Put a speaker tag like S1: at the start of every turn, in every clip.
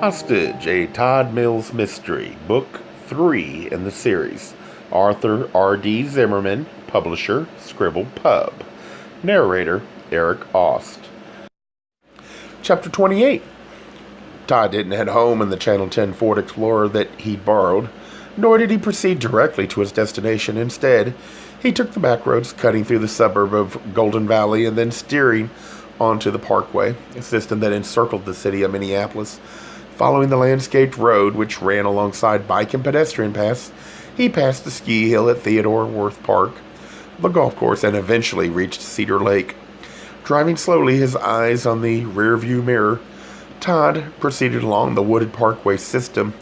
S1: Hostage, a Todd Mills mystery, book 3 in the series. Arthur R.D. Zimmerman, publisher, Scribble Pub. Narrator, Eric Aust. Chapter 28. Todd didn't head home in the Channel 10 Ford Explorer that he'd borrowed, nor did he proceed directly to his destination. Instead, he took the back roads, cutting through the suburb of Golden Valley and then steering onto the Parkway, a system that encircled the city of Minneapolis. Following the landscaped road, which ran alongside bike and pedestrian paths, he passed the ski hill at Theodore Worth Park, the golf course, and eventually reached Cedar Lake. Driving slowly, his eyes on the rearview mirror, Todd proceeded along the wooded parkway system,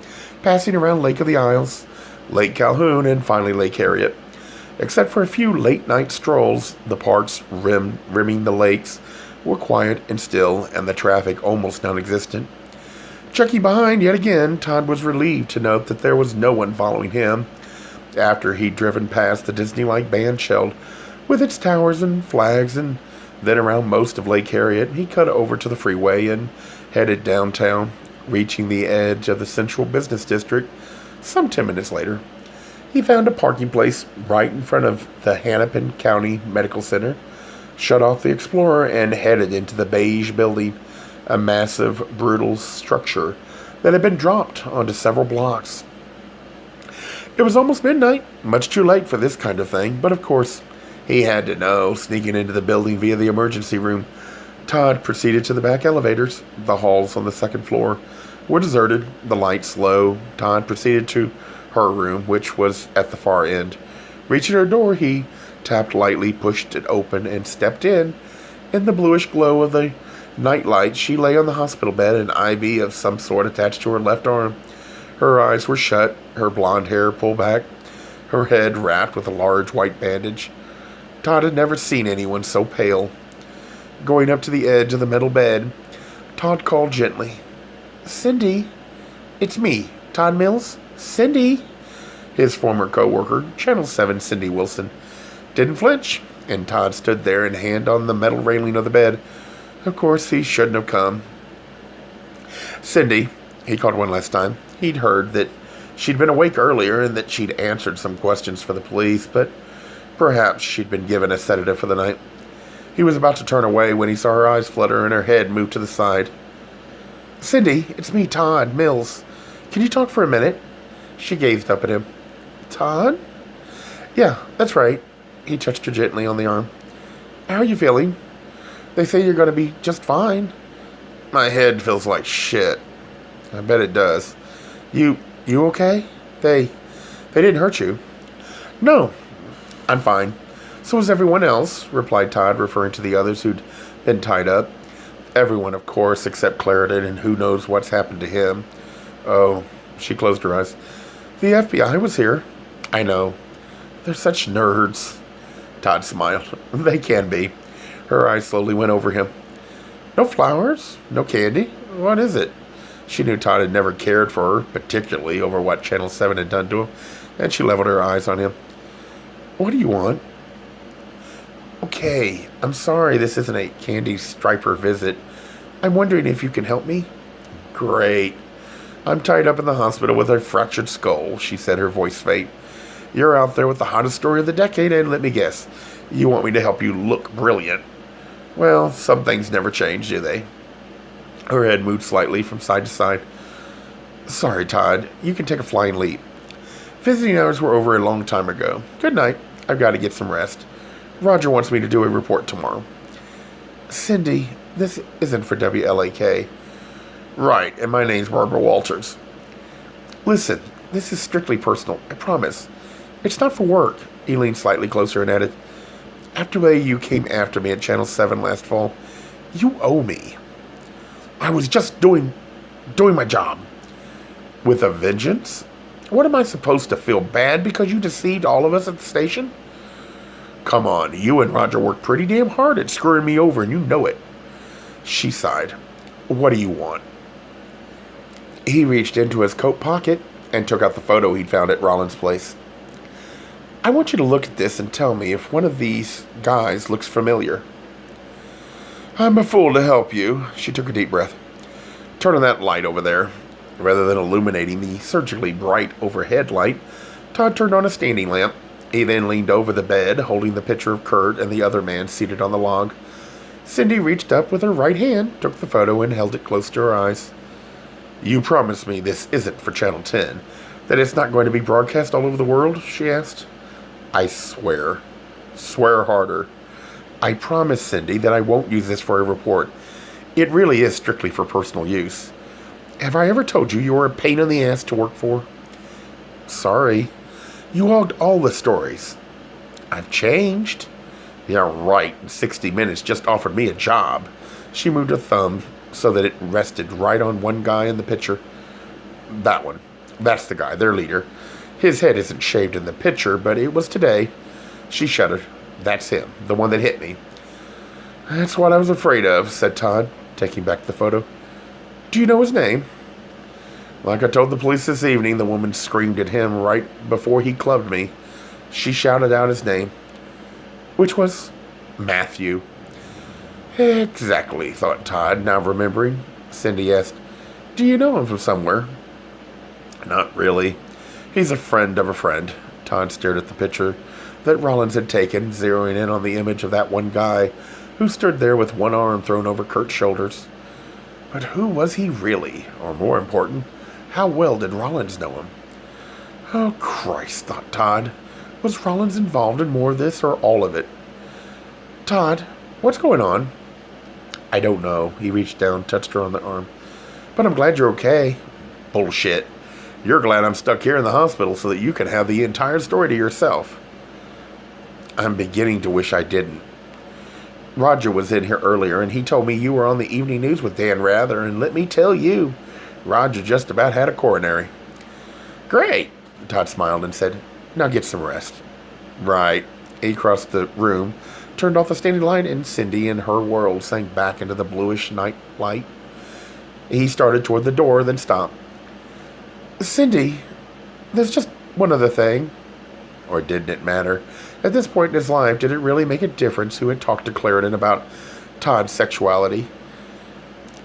S1: passing around Lake of the Isles, Lake Calhoun, and finally Lake Harriet. Except for a few late-night strolls, the parks rimming the lakes were quiet and still, and the traffic almost non-existent. Checking behind yet again, Todd was relieved to note that there was no one following him. After he'd driven past the Disney-like bandshell with its towers and flags, and then around most of Lake Harriet, he cut over to the freeway and headed downtown, reaching the edge of the central business district. Some 10 minutes later, he found a parking place right in front of the Hennepin County Medical Center, shut off the Explorer, and headed into the beige building, a massive, brutal structure that had been dropped onto several blocks. It was almost midnight, much too late for this kind of thing, but of course, he had to know. Sneaking into the building via the emergency room, Todd proceeded to the back elevators. The halls on the second floor were deserted, the lights low. Todd proceeded to her room, which was at the far end. Reaching her door, he tapped lightly, pushed it open, and stepped in. In the bluish glow of the nightlight, she lay on the hospital bed, an IV of some sort attached to her left arm. Her eyes were shut, her blonde hair pulled back, her head wrapped with a large white bandage. Todd had never seen anyone so pale. Going up to the edge of the metal bed, Todd called gently, "Cindy, it's me, Todd Mills. Cindy." His former co-worker, Channel 7 Cindy Wilson, didn't flinch, and Todd stood there, and hand on the metal railing of the bed. Of course, he shouldn't have come. "Cindy," he called one last time. He'd heard that she'd been awake earlier and that she'd answered some questions for the police, but perhaps she'd been given a sedative for the night. He was about to turn away when he saw her eyes flutter and her head move to the side. "Cindy, it's me, Todd Mills. Can you talk for a minute?" She gazed up at him. "Todd?" "Yeah, that's right." He touched her gently on the arm. "How are you feeling? They say you're going to be just fine." "My head feels like shit." "I bet it does. You okay? They didn't hurt you?" "No, I'm fine. So is everyone else," replied Todd, referring to the others who'd been tied up. Everyone, of course, except Clarendon, and who knows what's happened to him. "Oh," she closed her eyes. "The FBI was here." "I know. They're such nerds." Todd smiled. "They can be." Her eyes slowly went over him. "No flowers? No candy? What is it?" She knew Todd had never cared for her, particularly over what Channel 7 had done to him, and she leveled her eyes on him. "What do you want?" "Okay, I'm sorry this isn't a candy striper visit. I'm wondering if you can help me." "Great. I'm tied up in the hospital with a fractured skull," she said, her voice faint. "You're out there with the hottest story of the decade, and let me guess, you want me to help you look brilliant. Well, some things never change, do they?" Her head moved slightly from side to side. "Sorry, Todd. You can take a flying leap. Visiting hours were over a long time ago. Good night. I've got to get some rest. Roger wants me to do a report tomorrow." "Cindy, this isn't for WLAK." "Right, and my name's Barbara Walters." "Listen, this is strictly personal, I promise. It's not for work." He leaned slightly closer and added, "After the way you came after me at Channel 7 last fall, you owe me." "I was just doing my job." "With a vengeance? What, am I supposed to feel bad because you deceived all of us at the station?" "Come on, you and Roger worked pretty damn hard at screwing me over, and you know it." She sighed. "What do you want?" He reached into his coat pocket and took out the photo he'd found at Rawlins' place. "I want you to look at this and tell me if one of these guys looks familiar." "I'm a fool to help you." She took a deep breath. "Turn on that light over there." Rather than illuminating the surgically bright overhead light, Todd turned on a standing lamp. He then leaned over the bed, holding the picture of Kurt and the other man seated on the log. Cindy reached up with her right hand, took the photo, and held it close to her eyes. "You promise me this isn't for Channel 10? That it's not going to be broadcast all over the world?" she asked. "I swear. Swear harder." "I promise, Cindy, that I won't use this for a report. It really is strictly for personal use. Have I ever told you were a pain in the ass to work for?" "Sorry. You hogged all the stories." "I've changed." "Yeah, right. 60 Minutes just offered me a job." She moved her thumb so that it rested right on one guy in the picture. "That one. That's the guy, their leader. His head isn't shaved in the picture, but it was today." She shuddered. "That's him, the one that hit me." "That's what I was afraid of," said Todd, taking back the photo. "Do you know his name?" "Like I told the police this evening," the woman screamed at him right before he clubbed me. She shouted out his name. "Which was?" "Matthew." "Exactly," thought Todd, now remembering. Cindy asked, "Do you know him from somewhere?" "Not really. He's a friend of a friend." Todd stared at the picture that Rawlins had taken, zeroing in on the image of that one guy who stood there with one arm thrown over Kurt's shoulders. But who was he really? Or more important, how well did Rawlins know him? "Oh, Christ," thought Todd. Was Rawlins involved in more of this, or all of it? "Todd, what's going on?" "I don't know." He reached down, touched her on the arm. "But I'm glad you're okay." "Bullshit. You're glad I'm stuck here in the hospital so that you can have the entire story to yourself." "I'm beginning to wish I didn't. Roger was in here earlier, and he told me you were on the evening news with Dan Rather, and let me tell you, Roger just about had a coronary." "Great," Todd smiled and said, "Now get some rest." "Right." He crossed the room, turned off the standing light, and Cindy and her world sank back into the bluish night light. He started toward the door, then stopped. "Cindy, there's just one other thing." Or didn't it matter? At this point in his life, did it really make a difference who had talked to Clarendon about Todd's sexuality?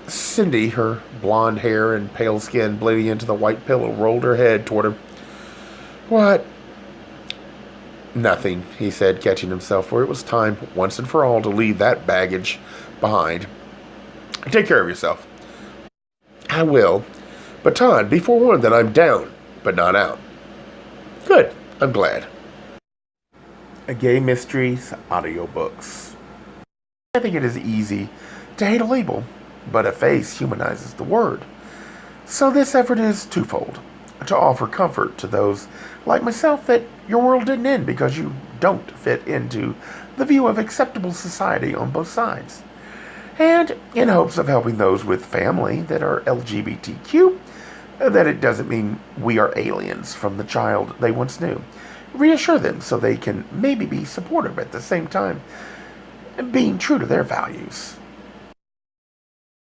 S1: Cindy, her blonde hair and pale skin bleeding into the white pillow, rolled her head toward him. "What?" "Nothing," he said, catching himself, for it was time, once and for all, to leave that baggage behind. "Take care of yourself." "I will. But Todd, be forewarned that I'm down, but not out." "Good. I'm glad." Gay Mysteries audiobooks. I think it is easy to hate a label, but a face humanizes the word. So this effort is twofold: to offer comfort to those like myself that your world didn't end because you don't fit into the view of acceptable society on both sides, and in hopes of helping those with family that are LGBTQ, that it doesn't mean we are aliens from the child they once knew. Reassure them so they can maybe be supportive at the same time, being true to their values.